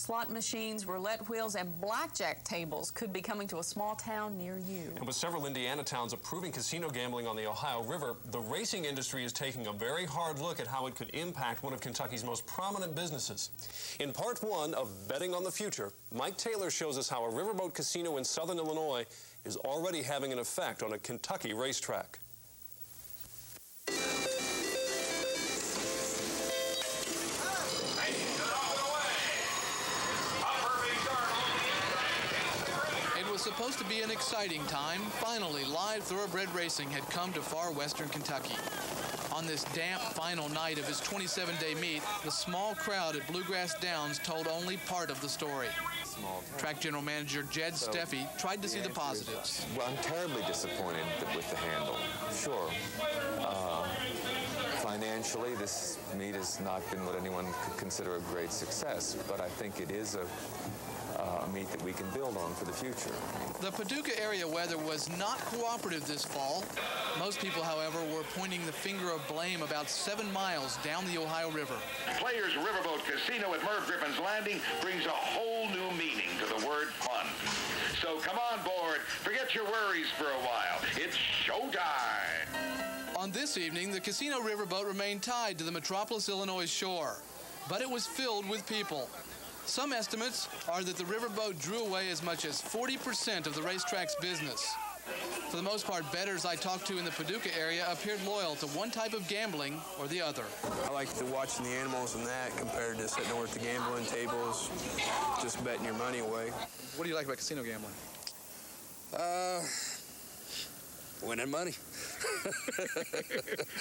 slot machines, roulette wheels, and blackjack tables could be coming to a small town near you. And with several Indiana towns approving casino gambling on the Ohio River, the racing industry is taking a very hard look at how it could impact one of Kentucky's most prominent businesses. In part one of Betting on the Future, Mike Taylor shows us how a riverboat casino in southern Illinois is already having an effect on a Kentucky racetrack. It was supposed to be an exciting time. Finally, live thoroughbred racing had come to far western Kentucky. On this damp final night of his 27-day meet, the small crowd at Bluegrass Downs told only part of the story. Track general manager Jed Steffi tried to see the positives. Well, I'm terribly disappointed with the handle. Sure. Financially, this meet has not been what anyone could consider a great success, but I think it is a meet that we can build on for the future. The Paducah area weather was not cooperative this fall. Most people, however, were pointing the finger of blame about 7 miles down the Ohio River. Players Riverboat Casino at Merv Griffin's Landing brings a whole new meaning to the word fun. So come on board, forget your worries for a while. It's showtime. On this evening, the casino riverboat remained tied to the Metropolis, Illinois shore, but it was filled with people. Some estimates are that the riverboat drew away as much as 40% of the racetrack's business. For the most part, bettors I talked to in the Paducah area appeared loyal to one type of gambling or the other. I like watching the animals and that compared to sitting over at the gambling tables, just betting your money away. What do you like about casino gambling? Winning money.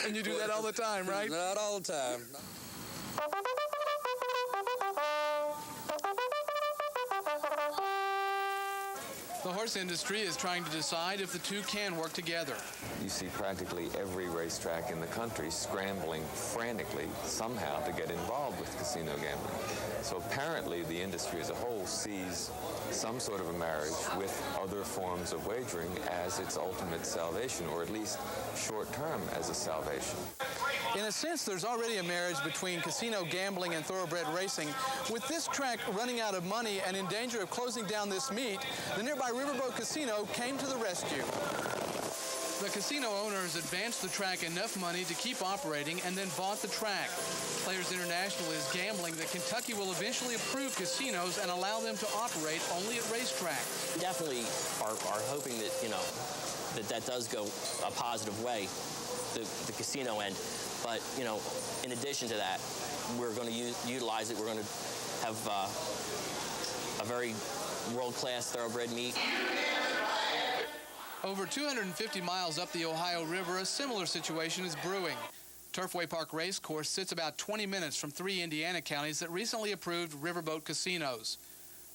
And you do that all the time, right? Not all the time. The horse industry is trying to decide if the two can work together. You see practically every racetrack in the country scrambling frantically somehow to get involved with casino gambling. So apparently the industry as a whole sees some sort of a marriage with other forms of wagering as its ultimate salvation, or at least short-term as a salvation. In a sense, there's already a marriage between casino gambling and thoroughbred racing. With this track running out of money and in danger of closing down this meet, the nearby Riverboat Casino came to the rescue. The casino owners advanced the track enough money to keep operating and then bought the track. Players International is gambling that Kentucky will eventually approve casinos and allow them to operate only at racetracks. Definitely are hoping that, that does go a positive way, the casino end. But, in addition to that, we're going to utilize it. We're going to have a very world-class thoroughbred meet. Over 250 miles up the Ohio River, a similar situation is brewing. Turfway Park Racecourse sits about 20 minutes from 3 Indiana counties that recently approved riverboat casinos.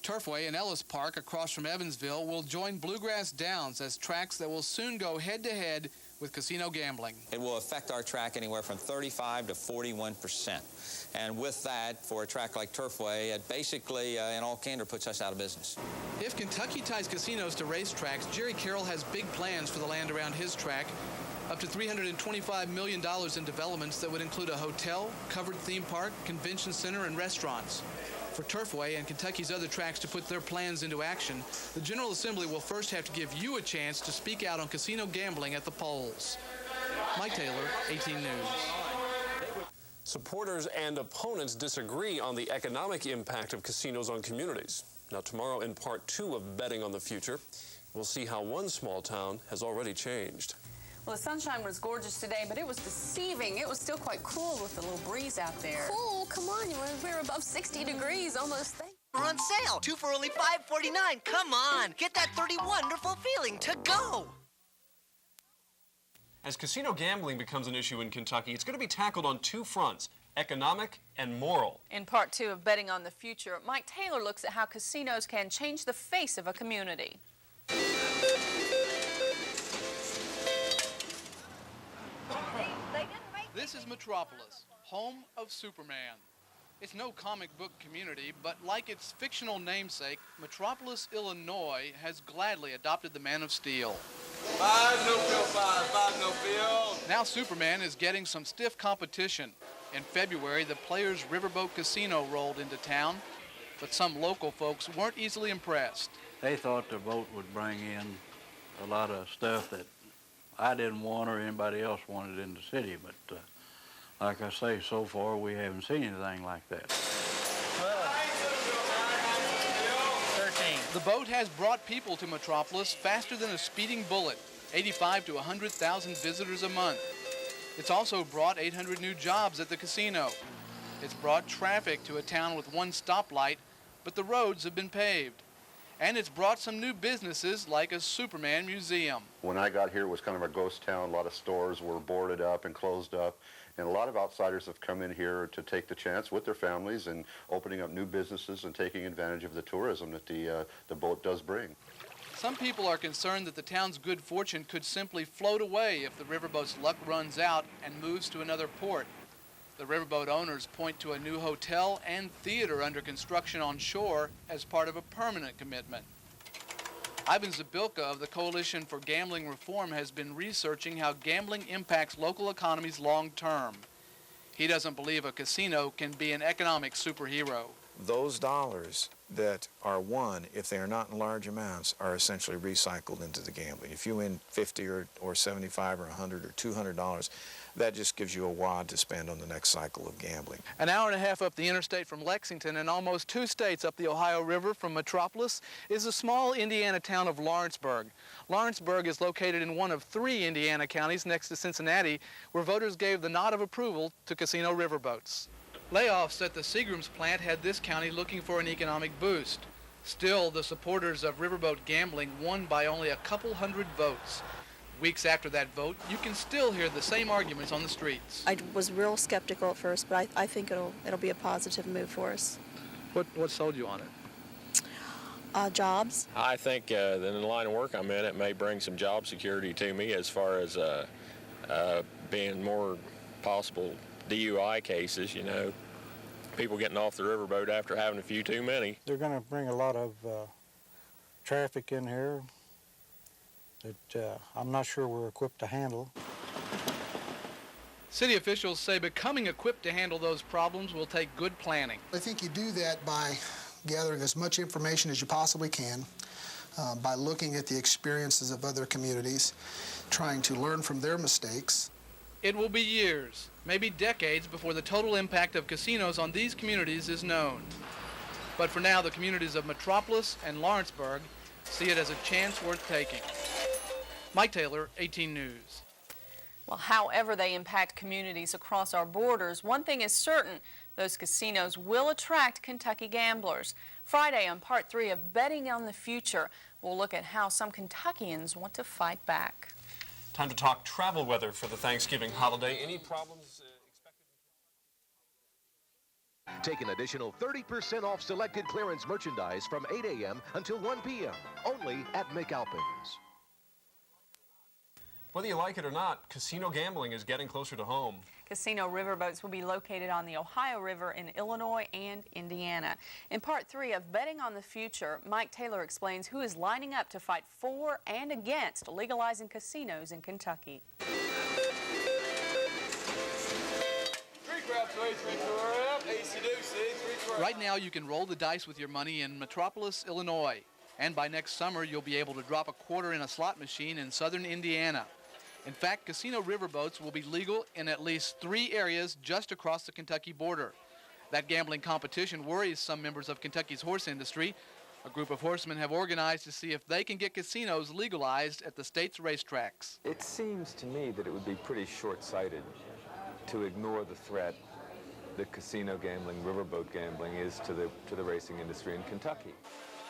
Turfway and Ellis Park, across from Evansville, will join Bluegrass Downs as tracks that will soon go head-to-head with casino gambling. It will affect our track anywhere from 35 to 41%. And with that, for a track like Turfway, it basically, in all candor, puts us out of business. If Kentucky ties casinos to racetracks, Jerry Carroll has big plans for the land around his track. Up to $325 million in developments that would include a hotel, covered theme park, convention center, and restaurants. For Turfway and Kentucky's other tracks to put their plans into action, the General Assembly will first have to give you a chance to speak out on casino gambling at the polls. Mike Taylor, 18 News. Supporters and opponents disagree on the economic impact of casinos on communities. Now, tomorrow in part 2 of Betting on the Future, we'll see how one small town has already changed. Well, the sunshine was gorgeous today, but it was deceiving. It was still quite cool with the little breeze out there. Cool? Come on, we're above 60 degrees almost. We're on sale. 2 for only $5.49. Come on, get that 30 wonderful feeling to go. As casino gambling becomes an issue in Kentucky, it's going to be tackled on 2 fronts, economic and moral. In part 2 of Betting on the Future, Mike Taylor looks at how casinos can change the face of a community. This is Metropolis, home of Superman. It's no comic book community, but like its fictional namesake, Metropolis, Illinois has gladly adopted the Man of Steel. Five no field. Now Superman is getting some stiff competition. In February, the Players Riverboat Casino rolled into town. But some local folks weren't easily impressed. They thought the vote would bring in a lot of stuff that I didn't want or anybody else wanted in the city, but like I say, so far we haven't seen anything like that. 13. The vote has brought people to Metropolis faster than a speeding bullet, 85 to 100,000 visitors a month. It's also brought 800 new jobs at the casino. It's brought traffic to a town with one stoplight, but the roads have been paved. And it's brought some new businesses like a Superman museum. When I got here, it was kind of a ghost town. A lot of stores were boarded up and closed up. And a lot of outsiders have come in here to take the chance with their families and opening up new businesses and taking advantage of the tourism that the boat does bring. Some people are concerned that the town's good fortune could simply float away if the riverboat's luck runs out and moves to another port. The riverboat owners point to a new hotel and theater under construction on shore as part of a permanent commitment. Ivan Zabilka of the Coalition for Gambling Reform has been researching how gambling impacts local economies long term. He doesn't believe a casino can be an economic superhero. Those dollars that are won, if they are not in large amounts, are essentially recycled into the gambling. If you win $50 or $75 or $100 or $200, that just gives you a wad to spend on the next cycle of gambling. An hour and a half up the interstate from Lexington and almost 2 states up the Ohio River from Metropolis is the small Indiana town of Lawrenceburg. Lawrenceburg is located in one of 3 Indiana counties next to Cincinnati, where voters gave the nod of approval to casino riverboats. Layoffs at the Seagram's plant had this county looking for an economic boost. Still, the supporters of riverboat gambling won by only a couple hundred votes. Weeks after that vote, you can still hear the same arguments on the streets. I was real skeptical at first, but I think it'll be a positive move for us. What sold you on it? Jobs. I think that in the line of work I'm in, it may bring some job security to me as far as being more possible DUI cases, you know, people getting off the riverboat after having a few too many. They're going to bring a lot of traffic in here that I'm not sure we're equipped to handle. City officials say becoming equipped to handle those problems will take good planning. I think you do that by gathering as much information as you possibly can, by looking at the experiences of other communities, trying to learn from their mistakes. It will be years, maybe decades, before the total impact of casinos on these communities is known. But for now, the communities of Metropolis and Lawrenceburg see it as a chance worth taking. Mike Taylor, 18 News. Well, however they impact communities across our borders, one thing is certain, those casinos will attract Kentucky gamblers. Friday on Part 3 of Betting on the Future, we'll look at how some Kentuckians want to fight back. Time to talk travel weather for the Thanksgiving holiday. Any problems expected? Take an additional 30% off selected clearance merchandise from 8 a.m. until 1 p.m. only at McAlpin's. Whether you like it or not, casino gambling is getting closer to home. Casino riverboats will be located on the Ohio River in Illinois and Indiana. In Part 3 of Betting on the Future, Mike Taylor explains who is lining up to fight for and against legalizing casinos in Kentucky. Right now, you can roll the dice with your money in Metropolis, Illinois. And by next summer, you'll be able to drop a quarter in a slot machine in southern Indiana. In fact, casino riverboats will be legal in at least 3 areas just across the Kentucky border. That gambling competition worries some members of Kentucky's horse industry. A group of horsemen have organized to see if they can get casinos legalized at the state's racetracks. It seems to me that it would be pretty short-sighted to ignore the threat that casino gambling, riverboat gambling is to the racing industry in Kentucky.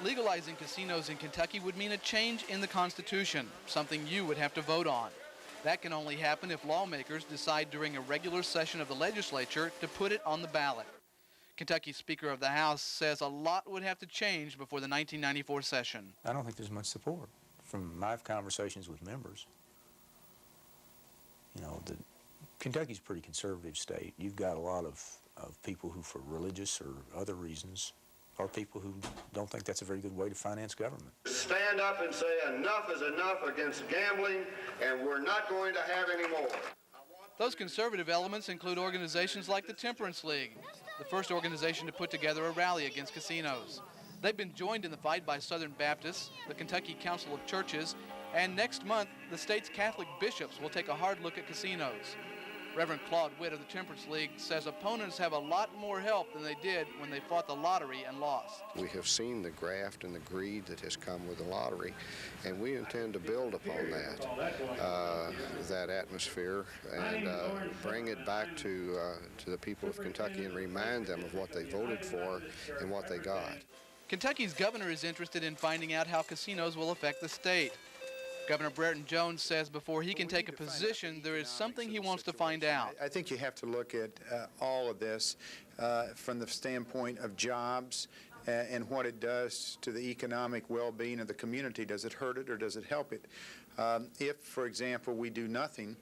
Legalizing casinos in Kentucky would mean a change in the Constitution, something you would have to vote on. That can only happen if lawmakers decide during a regular session of the legislature to put it on the ballot. Kentucky Speaker of the House says a lot would have to change before the 1994 session. I don't think there's much support from my conversations with members. You know, Kentucky's a pretty conservative state. You've got a lot of people who, for religious or other reasons, are people who don't think that's a very good way to finance government. Stand up and say enough is enough against gambling, and we're not going to have any more. Those conservative elements include organizations like the Temperance League. the first organization to put together a rally against casinos. They've been joined in the fight by Southern Baptists, the Kentucky Council of Churches, and next month, the state's Catholic bishops will take a hard look at casinos. Reverend Claude Witt of the Temperance League says opponents have a lot more help than they did when they fought the lottery and lost. We have seen the graft and the greed that has come with the lottery, and we intend to build upon that atmosphere and bring it back to the people of Kentucky and remind them of what they voted for and what they got. Kentucky's governor is interested in finding out how casinos will affect the state. Governor Brereton Jones says before he can take a position, there is something he wants to find out. I think you have to look at all of this from the standpoint of jobs and what it does to the economic well-being of the community. Does it hurt it or does it help it? If, for example, we do nothing,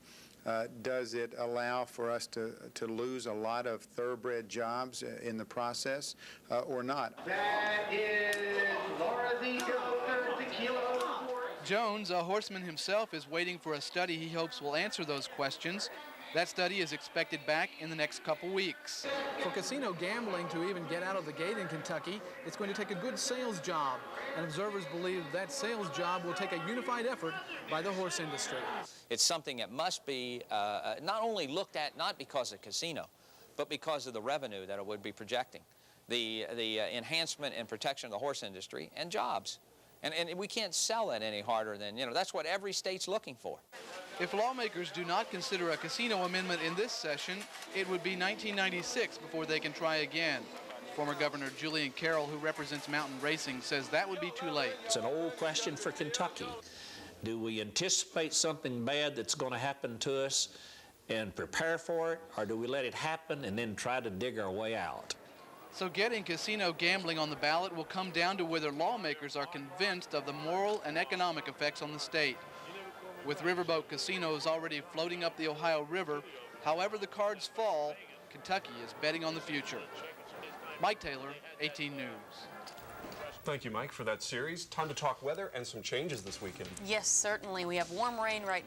does it allow for us to lose a lot of thoroughbred jobs in the process or not? That is Laura the Goat, 30 kilos. Jones, a horseman himself, is waiting for a study he hopes will answer those questions. That study is expected back in the next couple weeks. For casino gambling to even get out of the gate in Kentucky, it's going to take a good sales job, and observers believe that sales job will take a unified effort by the horse industry. It's something that must be not only looked at not because of casino, but because of the revenue that it would be projecting, the enhancement and protection of the horse industry and jobs. And we can't sell it any harder than, that's what every state's looking for. If lawmakers do not consider a casino amendment in this session, it would be 1996 before they can try again. Former Governor Julian Carroll, who represents mountain racing, says that would be too late. It's an old question for Kentucky. Do we anticipate something bad that's going to happen to us and prepare for it, or do we let it happen and then try to dig our way out? So getting casino gambling on the ballot will come down to whether lawmakers are convinced of the moral and economic effects on the state. With riverboat casinos already floating up the Ohio River, however the cards fall, Kentucky is betting on the future. Mike Taylor, 18 News. Thank you, Mike, for that series. Time to talk weather and some changes this weekend. Yes, certainly. We have warm rain right now.